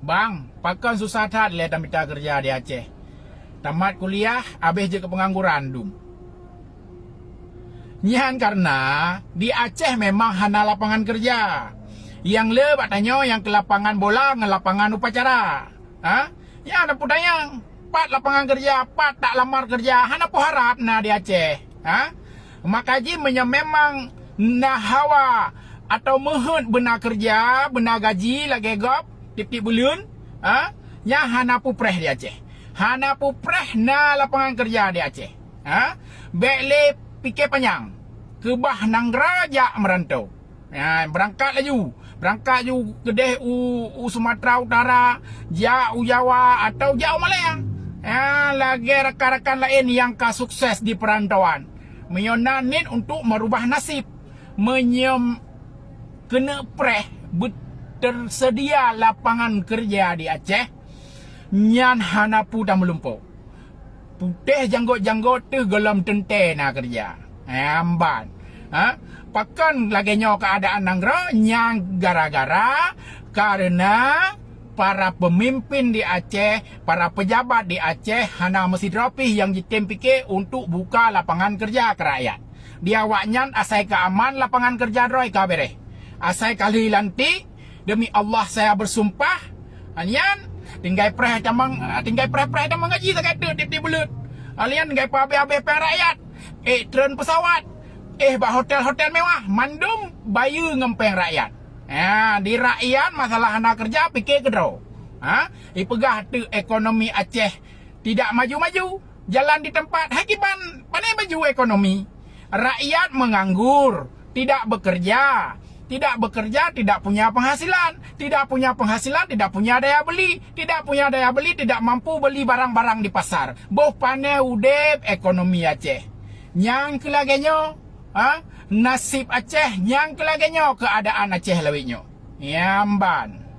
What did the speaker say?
Bang, pakan susah tat le minta kerja di Aceh. Tamat kuliah, habis je ke pengangguran dum. Nyan karena di Aceh memang hana lapangan kerja. Yang le batanya yang ke lapangan bola ngan lapangan upacara. Ya ada pudayang. Pat lapangan kerja, pat tak lamar kerja, hana po harap na di Aceh. Makaji memang nah hawa atau mehut benar kerja, benar gaji lagi gop tip-tip bulan. Ya hana pupreh di Aceh. Hana pupreh na lapangan kerja di Aceh. Bekle fikir panjang. Kebah nang raja merantau. Berangkat laju. Berangkat ju kedeh u Sumatera Utara, jauh Jawa atau jauh Malaya. Lagi rakan-rakan lain yang sukses di perantauan. Menyonanin untuk merubah nasib. Kena preh tersedia lapangan kerja di Aceh. Nyan hana putah melumpuk. Putih janggut-janggut tu gelam tente nak kerja. Amban. Pakan laginya keadaan nanggro yang gara-gara karena para pemimpin di Aceh, para pejabat di Aceh hana mesti dropih yang jitim fikir untuk buka lapangan kerja ke rakyat. Dia waknyan asai keaman lapangan kerja droi kabere. Asai kali lanti demi Allah saya bersumpah. Alian tinggal preh tamang gaji tak ada di bulut. Alian tinggal pabe-abe rakyat. Tren pesawat. Hotel-hotel mewah. Mandum bayu ngempeng rakyat. Di rakyat masalah anak kerja fikir kedro. Ipegah tu ekonomi Aceh tidak maju-maju. Jalan di tempat hakiban pandai maju ekonomi. Rakyat menganggur, tidak bekerja. Tidak bekerja, tidak punya penghasilan. Tidak punya penghasilan, tidak punya daya beli. Tidak punya daya beli, tidak mampu beli barang-barang di pasar. Boh pandai udep ekonomi Aceh. Yang kelagenyo, nasib Aceh. Yang kelagenyo keadaan Aceh lawinyo. Yamban.